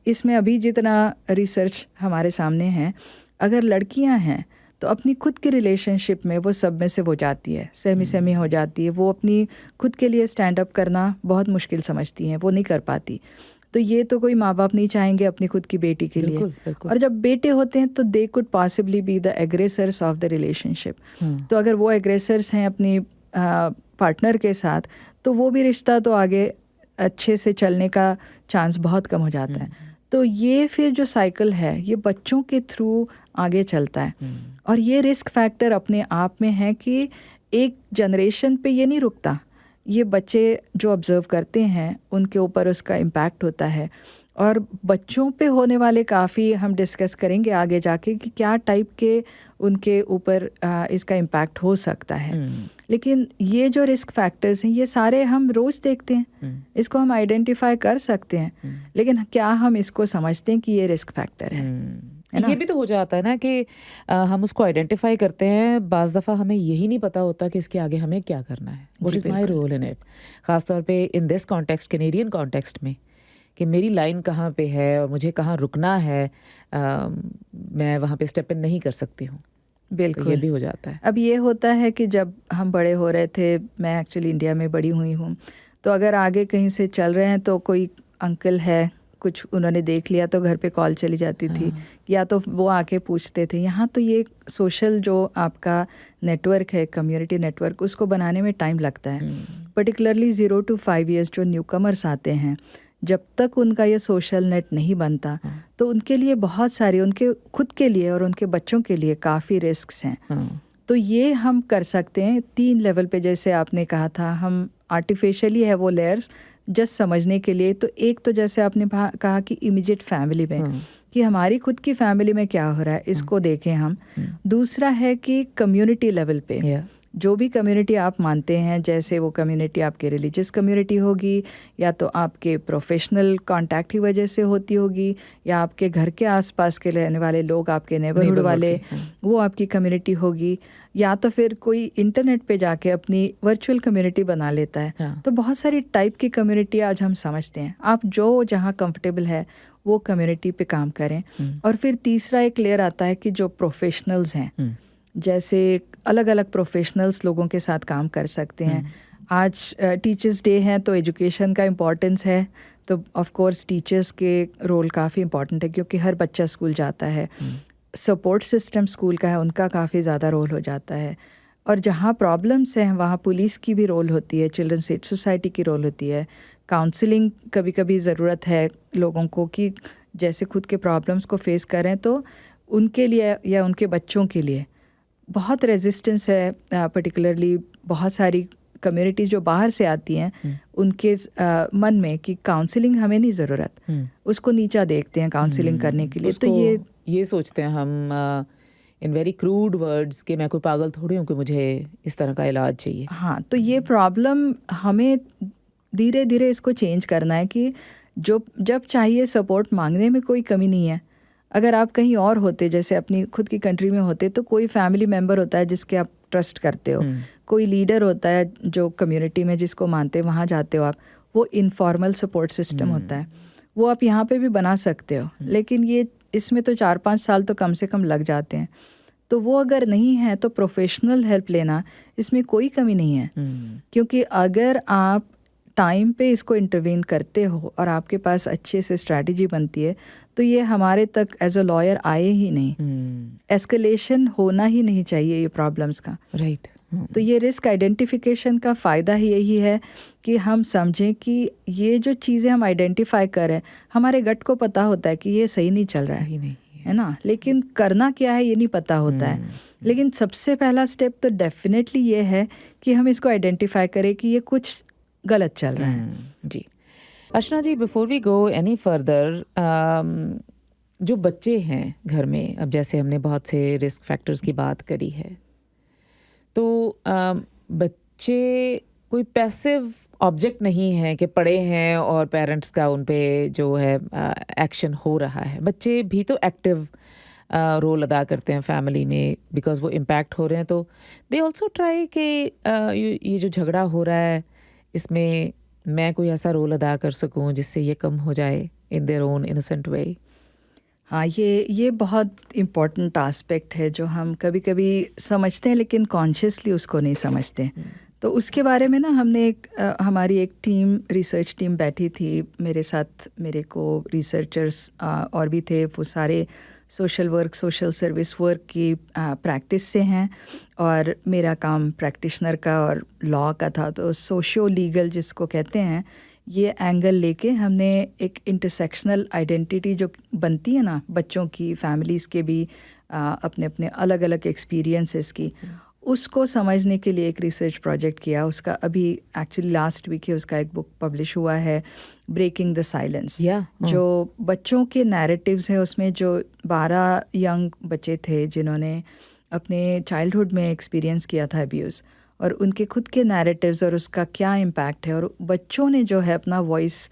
इसमें अभी जितना रिसर्च हमारे सामने है, अगर लड़कियां हैं तो अपनी खुद की रिलेशनशिप में वो सबमिसिव हो जाती है, सहमी हो जाती है, वो अपनी खुद के लिए स्टैंड अप करना बहुत मुश्किल समझती हैं, वो नहीं कर पाती। तो ये तो कोई माँ बाप नहीं चाहेंगे अपनी खुद की बेटी के लिए। और जब बेटे होते हैं तो they could possibly be the aggressors of the relationship. तो अगर वो एग्रेसर्स हैं अपनी पार्टनर के साथ, तो वो भी रिश्ता तो आगे अच्छे से चलने का चांस बहुत कम हो जाता है। तो ये फिर जो साइकिल है ये बच्चों के थ्रू आगे चलता है, और ये रिस्क फैक्टर अपने आप में है कि एक जनरेशन पे ये नहीं रुकता, ये बच्चे जो ऑब्ज़र्व करते हैं उनके ऊपर उसका इम्पैक्ट होता है। और बच्चों पे होने वाले काफ़ी हम डिस्कस करेंगे आगे जाके कि क्या टाइप के उनके ऊपर इसका इम्पैक्ट हो सकता है। लेकिन ये जो रिस्क फैक्टर्स हैं ये सारे हम रोज़ देखते हैं, इसको हम आइडेंटिफाई कर सकते हैं, लेकिन क्या हम इसको समझते हैं कि ये रिस्क फैक्टर है ना? ये भी तो हो जाता है ना कि हम उसको आइडेंटिफाई करते हैं, बाज़ दफ़ा हमें यही नहीं पता होता कि इसके आगे हमें क्या करना है, what is my role in it, ख़ासतौर पे in this context, Canadian context में, कि मेरी लाइन कहाँ पे है और मुझे कहाँ रुकना है, मैं वहाँ पे स्टेप इन नहीं कर सकती हूँ। बिल्कुल, तो ये भी हो जाता है। अब ये होता है कि जब हम बड़े हो रहे थे, मैं एक्चुअली इंडिया में बड़ी हुई हूँ, तो अगर आगे कहीं से चल रहे हैं तो कोई अंकल है, कुछ उन्होंने देख लिया तो घर पे कॉल चली जाती थी, या तो वो आके पूछते थे। यहाँ तो ये सोशल जो आपका नेटवर्क है, कम्युनिटी नेटवर्क, उसको बनाने में टाइम लगता है। पर्टिकुलरली 0 to 5 years जो न्यू कमर्स आते हैं, जब तक उनका ये सोशल नेट नहीं बनता तो उनके लिए बहुत सारी, उनके खुद के लिए और उनके बच्चों के लिए काफ़ी रिस्क्स हैं। तो ये हम कर सकते हैं 3 लेवल पे, जैसे आपने कहा था, हम आर्टिफिशियली है वो लेयर्स जस्ट समझने के लिए। तो एक तो जैसे आपने कहा कि इमीडिएट फैमिली में, कि हमारी खुद की फैमिली में क्या हो रहा है इसको देखें हम। दूसरा है कि कम्युनिटी लेवल पे, जो भी कम्युनिटी आप मानते हैं, जैसे वो कम्युनिटी आपके रिलीजियस कम्युनिटी होगी, या तो आपके प्रोफेशनल कांटेक्ट की वजह से होती होगी, या आपके घर के आसपास के रहने वाले लोग, आपके नेबरहुड वाले, वो आपकी कम्युनिटी होगी, या तो फिर कोई इंटरनेट पे जाके अपनी वर्चुअल कम्युनिटी बना लेता है। तो बहुत सारी टाइप की कम्युनिटी आज हम समझते हैं। आप जो जहाँ कंफर्टेबल है वो कम्युनिटी पे काम करें। और फिर तीसरा एक लेयर आता है कि जो प्रोफेशनल्स हैं, जैसे अलग अलग प्रोफेशनल्स लोगों के साथ काम कर सकते हैं। आज टीचर्स डे है तो एजुकेशन का इम्पोर्टेंस है, तो ऑफ कोर्स टीचर्स के रोल काफ़ी इम्पोर्टेंट है, क्योंकि हर बच्चा स्कूल जाता है। सपोर्ट सिस्टम स्कूल का है, उनका काफ़ी ज़्यादा रोल हो जाता है। और जहाँ प्रॉब्लम्स हैं वहाँ पुलिस की भी रोल होती है, चिल्ड्रंस एड सोसाइटी की रोल होती है, काउंसलिंग कभी कभी ज़रूरत है लोगों को, कि जैसे खुद के प्रॉब्लम्स को फेस करें तो उनके लिए या उनके बच्चों के लिए बहुत रेजिस्टेंस है। पर्टिकुलरली बहुत सारी कम्युनिटीज़ जो बाहर से आती हैं उनके मन में कि काउंसलिंग हमें नहीं ज़रूरत, उसको नीचा देखते हैं काउंसलिंग करने के लिए। तो ये सोचते हैं हम इन वेरी क्रूड वर्ड्स कि मैं कोई पागल थोड़ी हूँ कि मुझे इस तरह का इलाज चाहिए। हाँ, तो ये प्रॉब्लम हमें धीरे धीरे इसको चेंज करना है कि जब चाहिए सपोर्ट मांगने में कोई कमी नहीं है। अगर आप कहीं और होते, जैसे अपनी खुद की कंट्री में होते, तो कोई फैमिली मेम्बर होता है जिसके आप ट्रस्ट करते हो, कोई लीडर होता है जो कम्युनिटी में जिसको मानते हैं, वहाँ जाते हो आप, वो इनफॉर्मल सपोर्ट सिस्टम होता है, वो आप यहाँ पे भी बना सकते हो। लेकिन ये इसमें तो 4-5 साल तो कम से कम लग जाते हैं। तो वो अगर नहीं है तो प्रोफेशनल हेल्प लेना, इसमें कोई कमी नहीं है। क्योंकि अगर आप टाइम पे इसको इंटरवीन करते हो और आपके पास अच्छे से स्ट्रैटेजी बनती है, तो ये हमारे तक एज अ लॉयर आए ही नहीं। एस्केलेशन होना ही नहीं चाहिए ये प्रॉब्लम्स का। राइट। तो ये रिस्क आइडेंटिफिकेशन का फ़ायदा ही यही है कि हम समझें कि ये जो चीज़ें हम आइडेंटिफाई करें, हमारे गट को पता होता है कि ये सही नहीं चल रहा सही नहीं है ना, लेकिन करना क्या है ये नहीं पता होता है। लेकिन सबसे पहला स्टेप तो डेफिनेटली ये है कि हम इसको आइडेंटिफाई करें कि ये कुछ गलत चल रहा है। जी। Archana ji, before we go any further, जो बच्चे हैं घर में, अब जैसे हमने बहुत से रिस्क फैक्टर्स की बात करी है, तो बच्चे कोई पैसिव ऑब्जेक्ट नहीं है कि पड़े हैं और पेरेंट्स का उन पे जो है एक्शन हो रहा है। बच्चे भी तो एक्टिव रोल अदा करते हैं फैमिली में, बिकॉज वो इम्पैक्ट हो रहे हैं। तो दे ऑल्सो ट्राई कि ये जो झगड़ा हो रहा है इसमें मैं कोई ऐसा रोल अदा कर सकूं जिससे ये कम हो जाए इन देयर ओन इनोसेंट वे। हाँ, ये बहुत इम्पॉर्टेंट आस्पेक्ट है जो हम कभी कभी समझते हैं लेकिन कॉन्शियसली उसको नहीं समझते। तो उसके बारे में ना हमने हमारी एक टीम, रिसर्च टीम बैठी थी मेरे साथ, मेरे को रिसर्चर्स और भी थे। वो सारे social work, social service work की प्रैक्टिस से हैं और मेरा काम प्रैक्टिशनर का और लॉ का था। तो सोशियो लीगल जिसको कहते हैं, ये एंगल लेके हमने एक इंटरसेक्शनल आइडेंटिटी जो बनती है ना बच्चों की, फैमिलीज़ के भी अपने अपने अलग अलग एक्सपीरियंसेस की, उसको समझने के लिए एक रिसर्च प्रोजेक्ट किया। उसका अभी एक्चुअली लास्ट वीक ही उसका एक बुक पब्लिश हुआ है, ब्रेकिंग द साइलेंस। जो बच्चों के नैरेटिव्स हैं, उसमें जो 12 यंग बच्चे थे जिन्होंने अपने चाइल्डहुड में एक्सपीरियंस किया था अब्यूज़, और उनके खुद के नैरेटिव्स और उसका क्या इम्पैक्ट है, और बच्चों ने जो है अपना वॉइस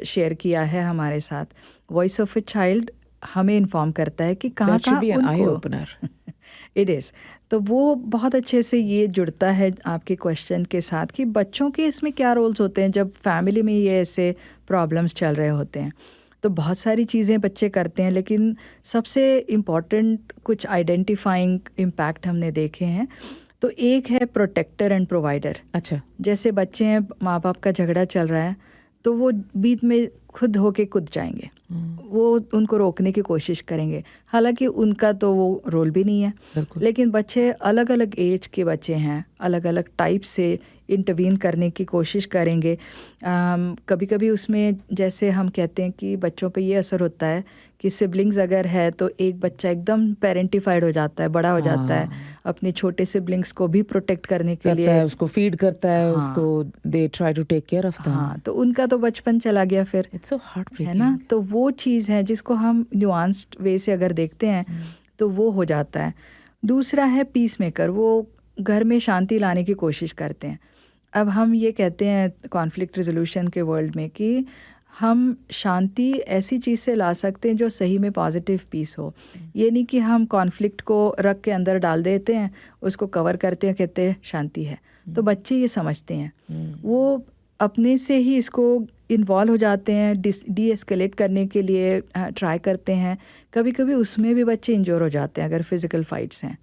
शेयर किया है हमारे साथ। वॉइस ऑफ ए चाइल्ड हमें इन्फॉर्म करता है कि कहाँ उनको इट इज़। तो वो बहुत अच्छे से ये जुड़ता है आपके क्वेश्चन के साथ कि बच्चों के इसमें क्या रोल्स होते हैं जब फैमिली में ये ऐसे प्रॉब्लम्स चल रहे होते हैं। तो बहुत सारी चीज़ें बच्चे करते हैं, लेकिन सबसे इम्पॉर्टेंट कुछ आइडेंटिफाइंग इम्पैक्ट हमने देखे हैं। तो एक है प्रोटेक्टर एंड प्रोवाइडर। अच्छा, जैसे बच्चे हैं, माँ बाप का झगड़ा चल रहा है तो वो बीच में खुद होके कूद जाएंगे, वो उनको रोकने की कोशिश करेंगे, हालांकि उनका तो वो रोल भी नहीं है। लेकिन बच्चे अलग अलग एज के बच्चे हैं, अलग अलग टाइप से इंटरवीन करने की कोशिश करेंगे। कभी कभी उसमें जैसे हम कहते हैं कि बच्चों पे ये असर होता है कि सिबलिंग्स अगर है तो एक बच्चा एकदम पेरेंटिफाइड हो जाता है, बड़ा हो जाता है, अपने छोटे सिबलिंग्स को भी प्रोटेक्ट करने के लिए उसको फीड करता है, उसको they try to take care of them. हाँ, तो उनका तो बचपन चला गया फिर, इट्स सो हार्टब्रेकिंग, है ना। तो वो चीज़ है जिसको हम न्यूआंस्ड वे से अगर देखते हैं तो वो हो जाता है। दूसरा है पीस मेकर, वो घर में शांति लाने की कोशिश करते हैं। अब हम ये कहते हैं कॉन्फ्लिक्ट रिजोल्यूशन के वर्ल्ड में कि हम शांति ऐसी चीज़ से ला सकते हैं जो सही में पॉजिटिव पीस हो। ये नहीं कि हम कॉन्फ्लिक्ट को रख के अंदर डाल देते हैं, उसको कवर करते हैं, कहते हैं शांति है। तो बच्चे ये समझते हैं, वो अपने से ही इसको इन्वॉल्व हो जाते हैं, डी एस्केलेट करने के लिए ट्राई करते हैं। कभी कभी उसमें भी बच्चे इंजोर हो जाते हैं अगर फिज़िकल फाइट्स हैं।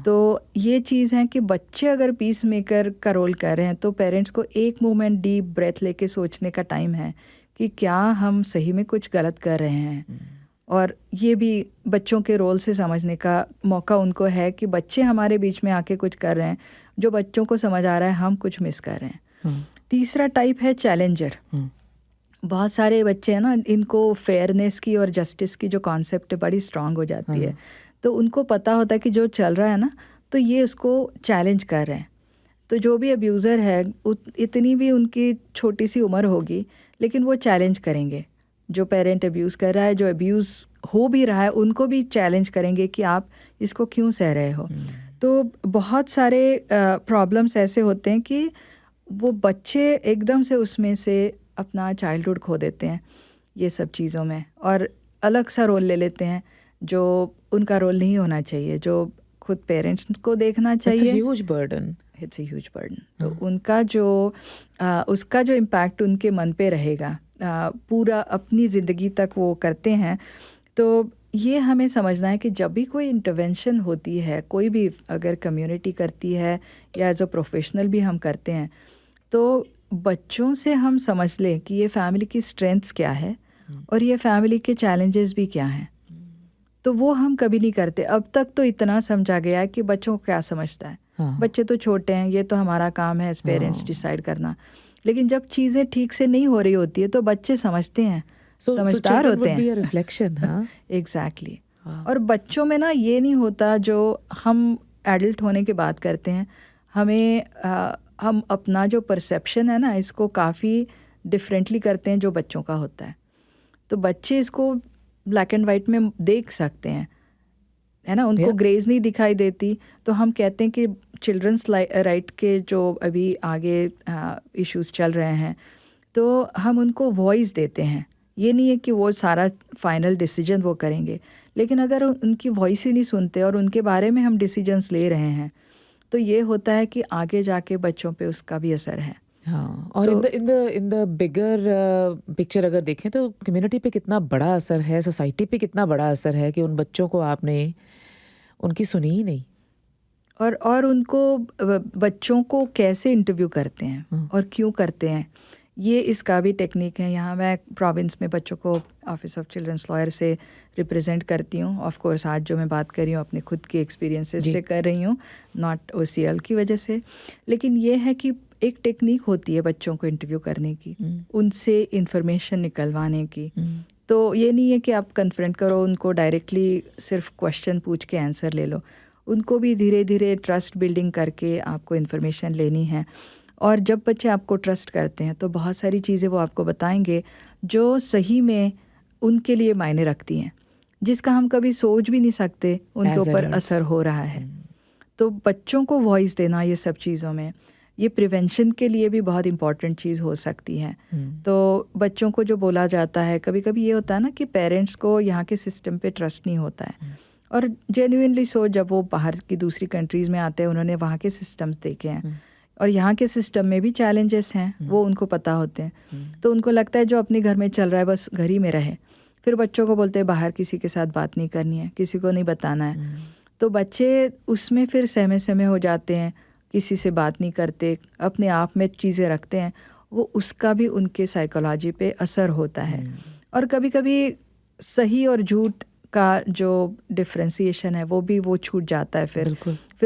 तो ये चीज़ है कि बच्चे अगर पीस मेकर का रोल कर रहे हैं तो पेरेंट्स को एक मोमेंट डीप ब्रेथ लेके सोचने का टाइम है कि क्या हम सही में कुछ गलत कर रहे हैं। और ये भी बच्चों के रोल से समझने का मौका उनको है कि बच्चे हमारे बीच में आके कुछ कर रहे हैं जो बच्चों को समझ आ रहा है हम कुछ मिस कर रहे हैं। तीसरा टाइप है चैलेंजर। बहुत सारे बच्चे हैं ना, इनको फेयरनेस की और जस्टिस की जो कॉन्सेप्ट है बड़ी स्ट्रांग हो जाती है। तो उनको पता होता है कि जो चल रहा है ना, तो ये उसको चैलेंज कर रहे हैं। तो जो भी अब्यूज़र है, इतनी भी उनकी छोटी सी उम्र होगी, लेकिन वो चैलेंज करेंगे। जो पेरेंट अब्यूज़ कर रहा है, जो अब्यूज़ हो भी रहा है, उनको भी चैलेंज करेंगे कि आप इसको क्यों सह रहे हो। तो बहुत सारे प्रॉब्लम्स ऐसे होते हैं कि वो बच्चे एकदम से उसमें से अपना चाइल्डहुड खो देते हैं ये सब चीज़ों में, और अलग सा रोल ले लेते हैं जो उनका रोल नहीं होना चाहिए, जो खुद पेरेंट्स को देखना चाहिए। It's a huge burden. तो उनका जो उसका जो इम्पैक्ट उनके मन पे रहेगा पूरा अपनी ज़िंदगी तक वो करते हैं। तो ये हमें समझना है कि जब भी कोई इंटरवेंशन होती है, कोई भी अगर कम्युनिटी करती है या एज अ प्रोफेशनल भी हम करते हैं, तो बच्चों से हम समझ लें कि ये फैमिली की स्ट्रेंथ्स क्या है और ये फैमिली के चैलेंजेस भी क्या हैं। तो वो हम कभी नहीं करते। अब तक तो इतना समझा गया है कि बच्चों को क्या समझता है, बच्चे तो छोटे हैं, ये तो हमारा काम है एज पेरेंट्स डिसाइड करना। लेकिन जब चीज़ें ठीक से नहीं हो रही होती है तो बच्चे समझते हैं, समझदार होते हैं। रिफ्लेक्शन, हाँ, एग्जैक्टली। और बच्चों में ना ये नहीं होता जो हम एडल्ट होने की बात करते हैं। हम अपना जो परसेप्शन है ना, इसको काफ़ी डिफरेंटली करते हैं जो बच्चों का होता है। तो बच्चे इसको ब्लैक एंड वाइट में देख सकते हैं, है ना, उनको ग्रेज नहीं दिखाई देती। तो हम कहते हैं कि चिल्ड्रंस राइट के जो अभी आगे इश्यूज चल रहे हैं, तो हम उनको वॉइस देते हैं। ये नहीं है कि वो सारा फाइनल डिसीजन वो करेंगे, लेकिन अगर उनकी वॉइस ही नहीं सुनते और उनके बारे में हम डिसीजंस ले रहे हैं, तो ये होता है कि आगे जाके बच्चों पे उसका भी असर है। हाँ, और इन द बिगर पिक्चर अगर देखें तो कम्युनिटी पे कितना बड़ा असर है, सोसाइटी पे कितना बड़ा असर है कि उन बच्चों को आपने उनकी सुनी ही नहीं। और उनको बच्चों को कैसे इंटरव्यू करते हैं और क्यों करते हैं, ये इसका भी टेक्निक है। यहाँ मैं प्रोविंस में बच्चों को ऑफिस ऑफ चिल्ड्रंस लॉयर से रिप्रेजेंट करती हूँ। ऑफ कोर्स आज जो मैं बात कर रही हूँ अपने खुद के एक्सपीरियंसेस से कर रही हूँ, नॉट OCL की वजह से। लेकिन ये है कि एक टेक्निक होती है बच्चों को इंटरव्यू करने की, उनसे इंफॉर्मेशन निकलवाने की। तो ये नहीं है कि आप कन्फ्रंट करो उनको डायरेक्टली, सिर्फ क्वेश्चन पूछ के आंसर ले लो। उनको भी धीरे धीरे ट्रस्ट बिल्डिंग करके आपको इन्फॉर्मेशन लेनी है। और जब बच्चे आपको ट्रस्ट करते हैं तो बहुत सारी चीज़ें वो आपको बताएंगे जो सही में उनके लिए मायने रखती हैं, जिसका हम कभी सोच भी नहीं सकते उनके ऊपर असर हो रहा है। तो बच्चों को वॉइस देना ये सब चीज़ों में, ये प्रिवेंशन के लिए भी बहुत इम्पॉर्टेंट चीज़ हो सकती है। तो बच्चों को जो बोला जाता है, कभी कभी ये होता है ना कि पेरेंट्स को यहाँ के सिस्टम पे ट्रस्ट नहीं होता है, और जेन्युइनली सो जब वो बाहर की दूसरी कंट्रीज़ में आते हैं, उन्होंने वहाँ के सिस्टम्स देखे हैं और यहाँ के सिस्टम में भी चैलेंजेस हैं, वो उनको पता होते हैं। तो उनको लगता है जो अपने घर में चल रहा है बस घर ही में रहे। फिर बच्चों को बोलते हैं बाहर किसी के साथ बात नहीं करनी है, किसी को नहीं बताना है। तो बच्चे उसमें फिर सहमे सहमे हो जाते हैं, किसी से बात नहीं करते, अपने आप में चीज़ें रखते हैं। वो उसका भी उनके साइकोलॉजी पे असर होता है। और कभी कभी सही और झूठ का जो डिफ्रेंसिएशन है वो छूट जाता है। फिर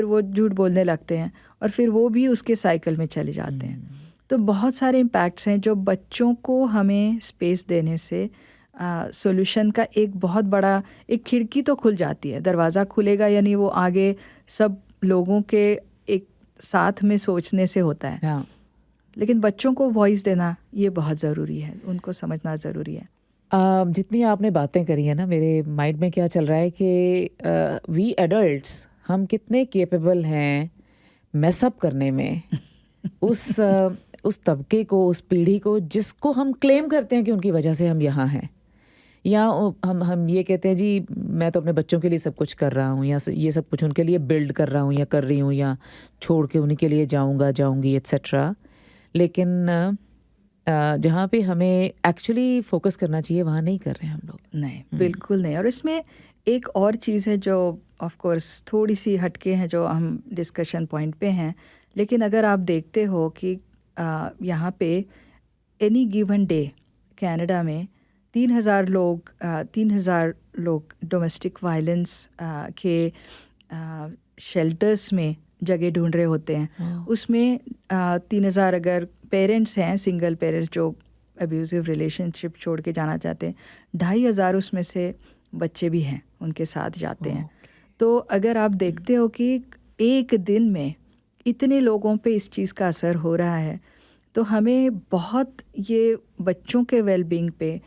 वो झूठ बोलने लगते हैं और फिर वो भी उसके साइकिल में चले जाते हैं। तो बहुत सारे इम्पैक्ट्स हैं जो बच्चों को हमें स्पेस देने से सॉल्यूशन का एक बहुत बड़ा एक खिड़की तो खुल जाती है। दरवाज़ा खुलेगा यानी वो आगे सब लोगों के एक साथ में सोचने से होता है। हाँ। लेकिन बच्चों को वॉइस देना ये बहुत ज़रूरी है, उनको समझना ज़रूरी है। जितनी आपने बातें करी है ना, मेरे माइंड में क्या चल रहा है कि वी एडल्ट्स हम कितने केपेबल हैं मैसअप करने में उस तबके को, उस पीढ़ी को जिसको हम क्लेम करते हैं कि उनकी वजह से हम यहाँ हैं, या हम ये कहते हैं जी मैं तो अपने बच्चों के लिए सब कुछ कर रहा हूँ, या ये सब कुछ उनके लिए बिल्ड कर रहा हूँ या कर रही हूँ, या छोड़ के उन्हीं के लिए जाऊँगी एट्सेट्रा। लेकिन जहाँ पे हमें एक्चुअली फोकस करना चाहिए वहाँ नहीं कर रहे हैं हम लोग। नहीं, बिल्कुल नहीं। और इसमें एक और चीज़ है जो ऑफ कोर्स थोड़ी सी हटके हैं, जो हम डिस्कशन पॉइंट पे हैं, लेकिन अगर आप देखते हो कि यहाँ पे एनी गिवन डे कनाडा में 3,000 लोग डोमेस्टिक वायलेंस के शेल्टर्स में जगह ढूंढ रहे होते हैं। उसमें 3,000 अगर पेरेंट्स हैं, सिंगल पेरेंट्स जो अब्यूजिव रिलेशनशिप छोड़ के जाना चाहते हैं, 2,500 उसमें से बच्चे भी हैं, उनके साथ जाते हैं। तो अगर आप देखते हो कि एक दिन में इतने लोगों पे इस चीज़ का असर हो रहा है, तो हमें बहुत ये बच्चों के वेलबींग पे,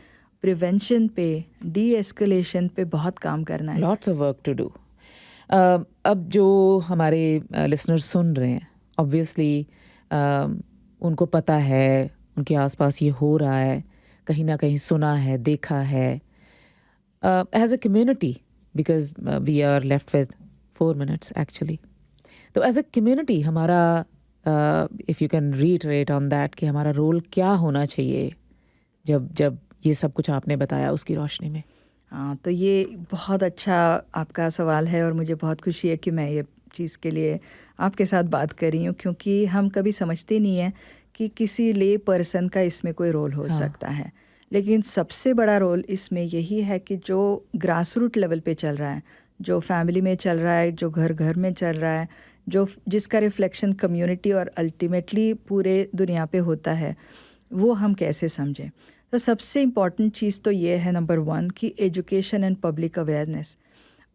प्रिवेंशन पे, डी एस्केलेशन पे बहुत काम करना है। Lots of work to do. अब जो हमारे लिसनर्स सुन रहे हैं, ऑब्वियसली उनको पता है, उनके आसपास ये हो रहा है, कहीं ना कहीं सुना है, देखा है। As a community, because we are left with 4 minutes actually, तो एज अ कम्युनिटी हमारा, if you can reiterate on that, कि हमारा रोल क्या होना चाहिए जब ये सब कुछ आपने बताया उसकी रोशनी में। हाँ, तो ये बहुत अच्छा आपका सवाल है और मुझे बहुत खुशी है कि मैं ये चीज़ के लिए आपके साथ बात कर रही हूँ, क्योंकि हम कभी समझते नहीं हैं कि किसी ले पर्सन का इसमें कोई रोल हो सकता है। लेकिन सबसे बड़ा रोल इसमें यही है कि जो ग्रास रूट लेवल पे चल रहा है, जो फैमिली में चल रहा है, जो घर घर में चल रहा है, जो जिसका रिफ्लेक्शन कम्युनिटी और अल्टीमेटली पूरे दुनिया पे होता है, वो हम कैसे समझें। तो सबसे इम्पॉर्टेंट चीज़ तो ये है नंबर 1 कि एजुकेशन एंड पब्लिक अवेयरनेस।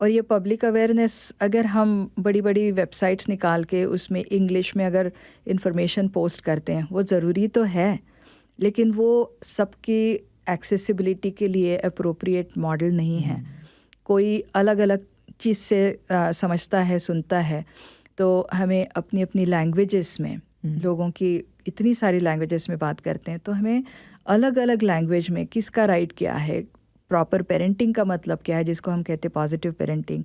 और ये पब्लिक अवेयरनेस अगर हम बड़ी बड़ी वेबसाइट्स निकाल के उसमें इंग्लिश में अगर इंफॉर्मेशन पोस्ट करते हैं, वो ज़रूरी तो है, लेकिन वो सबकी एक्सेसिबिलिटी के लिए अप्रोप्रिएट मॉडल नहीं है। कोई अलग अलग चीज़ से समझता है, सुनता है, तो हमें अपनी अपनी लैंग्वेजेस में, लोगों की इतनी सारी लैंग्वेजेस में बात करते हैं, तो हमें अलग अलग लैंग्वेज में किसका राइट क्या है, प्रॉपर पेरेंटिंग का मतलब क्या है, जिसको हम कहते हैं पॉजिटिव पेरेंटिंग,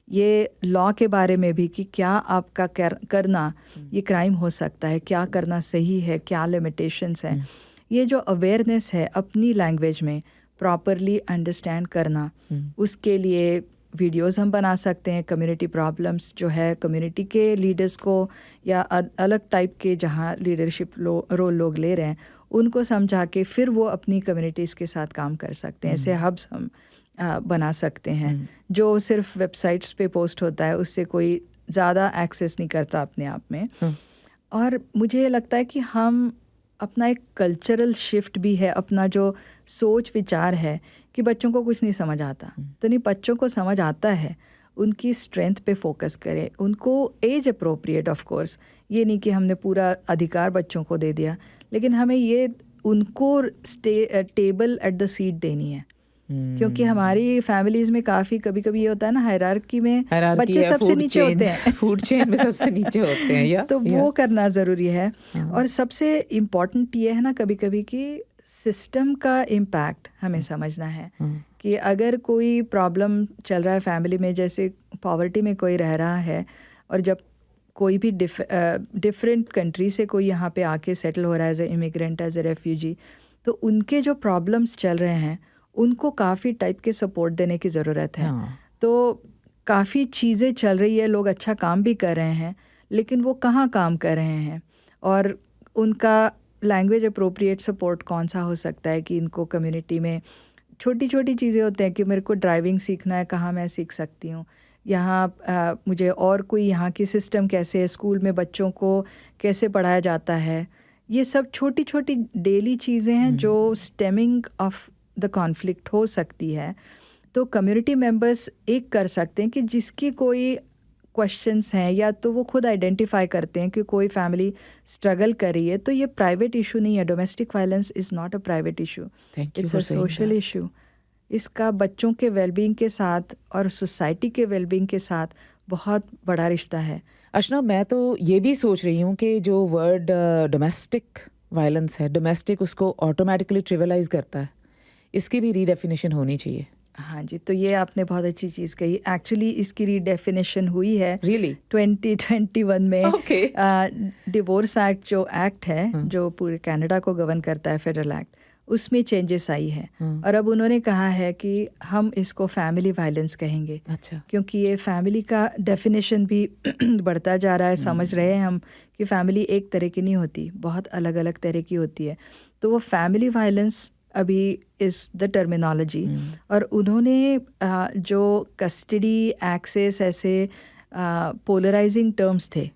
ये लॉ के बारे में भी कि क्या आपका करना ये क्राइम हो सकता है, क्या करना सही है, क्या लिमिटेशंस हैं, ये जो अवेयरनेस है अपनी लैंग्वेज में प्रॉपरली अंडरस्टैंड करना, उसके लिए वीडियोस हम बना सकते हैं। कम्युनिटी प्रॉब्लम्स जो है, कम्युनिटी के लीडर्स को या अलग टाइप के जहाँ लीडरशिप रोल लोग ले रहे हैं, उनको समझा के फिर वो अपनी कम्युनिटीज़ के साथ काम कर सकते हैं। ऐसे हब्स हम बना सकते हैं। जो सिर्फ वेबसाइट्स पे पोस्ट होता है उससे कोई ज़्यादा एक्सेस नहीं करता अपने आप में। और मुझे लगता है कि हम अपना एक कल्चरल शिफ्ट भी है, अपना जो सोच विचार है कि बच्चों को कुछ नहीं समझ आता, तो नहीं, बच्चों को समझ आता है, उनकी स्ट्रेंथ पे फोकस करें, उनको एज अप्रोप्रिएट, ऑफ कोर्स ये नहीं कि हमने पूरा अधिकार बच्चों को दे दिया, लेकिन हमें ये उनको टेबल एट द सीट देनी है। क्योंकि हमारी फैमिलीज में काफ़ी कभी कभी ये होता है ना, हायरार्की में बच्चे सबसे नीचे होते हैं, फूड चेन में सबसे नीचे होते हैं तो वो करना ज़रूरी है। और सबसे इम्पॉर्टेंट ये है ना कभी कभी कि सिस्टम का इम्पैक्ट हमें समझना है कि अगर कोई प्रॉब्लम चल रहा है फैमिली में, जैसे पॉवर्टी में कोई रह रहा है, और जब कोई भी डिफरेंट कंट्री से कोई यहाँ पे आके सेटल हो रहा है as a immigrant, as a refugee, तो उनके जो प्रॉब्लम्स चल रहे हैं उनको काफ़ी टाइप के सपोर्ट देने की ज़रूरत है। तो काफ़ी चीज़ें चल रही है, लोग अच्छा काम भी कर रहे हैं, लेकिन वो कहाँ काम कर रहे हैं और उनका लैंग्वेज अप्रोप्रिएट सपोर्ट कौन सा हो सकता है कि इनको कम्युनिटी में छोटी छोटी चीज़ें होते हैं कि मेरे को ड्राइविंग सीखना है, कहाँ मैं सीख सकती हूँ, यहाँ मुझे और कोई यहाँ की सिस्टम कैसे है, स्कूल में बच्चों को कैसे पढ़ाया जाता है, ये सब छोटी छोटी डेली चीज़ें हैं जो स्टेमिंग ऑफ द कॉन्फ्लिक्ट हो सकती है। तो कम्युनिटी मेंबर्स एक कर सकते हैं कि जिसकी कोई क्वेश्चंस हैं या तो वो खुद आइडेंटिफाई करते हैं कि कोई फैमिली स्ट्रगल कर रही है, तो ये प्राइवेट इशू नहीं है। Domestic violence is not a private issue, it's a social issue. इसका बच्चों के वेलबींग के साथ और सोसाइटी के वेलबींग के साथ बहुत बड़ा रिश्ता है। अर्चना, मैं तो ये भी सोच रही हूँ कि जो वर्ड डोमेस्टिक वायलेंस है, डोमेस्टिक उसको ऑटोमेटिकली ट्रिविलाइज करता है, इसकी भी रीडेफिनेशन होनी चाहिए। हाँ जी, तो ये आपने बहुत अच्छी चीज़ कही। एक्चुअली इसकी रीडेफिनेशन हुई है रियली 2021 में। डिवोर्स एक्ट जो एक्ट है जो पूरे कनाडा को गवर्न करता है, फेडरल एक्ट, उसमें चेंजेस आई है। और अब उन्होंने कहा है कि हम इसको फैमिली वायलेंस कहेंगे। अच्छा, क्योंकि ये फैमिली का डेफिनेशन भी बढ़ता जा रहा है। समझ रहे हैं हम कि फैमिली एक तरह की नहीं होती, बहुत अलग अलग तरह की होती है। तो वो फैमिली वायलेंस अभी इज़ द टर्मिनोलॉजी। और उन्होंने जो कस्टडी, एक्सेस, ऐसे पोलराइजिंग टर्म्स थे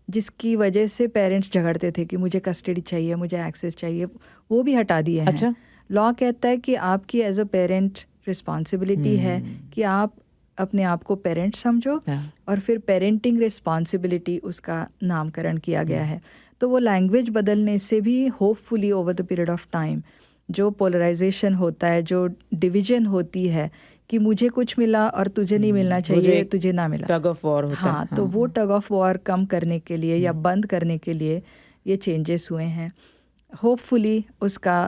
जिसकी वजह से पेरेंट्स झगड़ते थे कि मुझे कस्टडी चाहिए, मुझे एक्सेस चाहिए, वो भी हटा दिए हैं। अच्छा, लॉ कहता है कि आपकी एज अ पेरेंट रिस्पॉन्सिबिलिटी है कि आप अपने आप को पेरेंट समझो, और फिर पेरेंटिंग रिस्पॉन्सिबिलिटी उसका नामकरण किया गया है। तो वो लैंग्वेज बदलने से भी hopefully over the period of time जो पोलराइजेशन होता है, जो डिवीजन होती है कि मुझे कुछ मिला और तुझे नहीं मिलना चाहिए, तुझे ना मिला, टग ऑफ वॉर होता है। हाँ, तो वो टग ऑफ वॉर कम करने के लिए या बंद करने के लिए ये चेंजेस हुए हैं। होपफुली उसका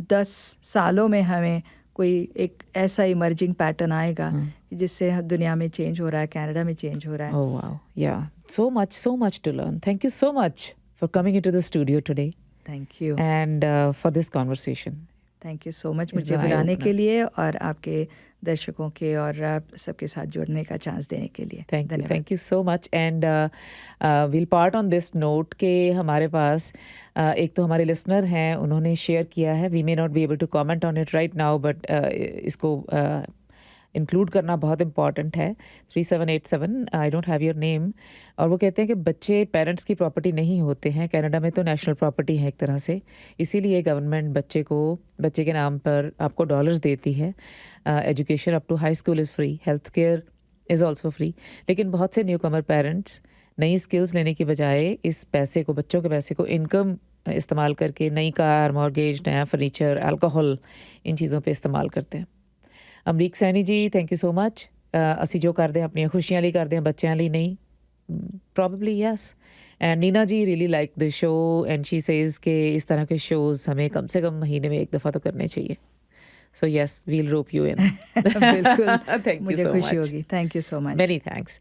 10 सालों में हमें कोई एक ऐसा इमर्जिंग पैटर्न आएगा जिससे दुनिया में चेंज हो रहा है, कनाडा में चेंज हो रहा है। ओह वाओ, या so much to learn. Thank you so much for coming into the studio today. Thank you. And for this conversation. Thank you so much It's मुझे an बुलाने eye-opener. के लिए और आपके दर्शकों के और सबके साथ जुड़ने का चांस देने के लिए। Thank you so much and will part on this note के हमारे पास एक तो हमारे लिसनर हैं, उन्होंने शेयर किया है, we may not be able to comment on it right now but इसको इंक्लूड करना बहुत इम्पॉर्टेंट है। 3787 I don't have your name, और वो कहते हैं कि बच्चे पेरेंट्स की प्रॉपर्टी नहीं होते हैं, कनाडा में तो नेशनल प्रॉपर्टी है एक तरह से, इसीलिए गवर्नमेंट बच्चे के नाम पर आपको डॉलर्स देती है। Education up to high school is free, health care is also free, लेकिन बहुत से न्यू कमर पेरेंट्स नई स्किल्स लेने की बजाय इस पैसे को, बच्चों के पैसे को इनकम इस्तेमाल करके नई कार, मॉर्गेज, नया फर्नीचर, अल्कोहल, इन चीज़ों पे इस्तेमाल करते हैं। ਅਮਰੀਕ ਸੈਣੀ ਜੀ, ਥੈਂਕ ਯੂ ਸੋ ਮਚ। ਅਸੀਂ ਜੋ ਕਰਦੇ ਹਾਂ ਆਪਣੀਆਂ ਖੁਸ਼ੀਆਂ ਲਈ ਕਰਦੇ ਹਾਂ, ਬੱਚਿਆਂ ਲਈ ਨਹੀਂ। Probably yes. And Nina ji really like the show and she says कि इस तरह के शोज हमें कम से कम महीने में एक दफ़ा तो करने चाहिए। So yes, we'll rope you in. बिल्कुल, थैंक यू मुझे सो खुशी मच। होगी। Thank you so much. Many thanks.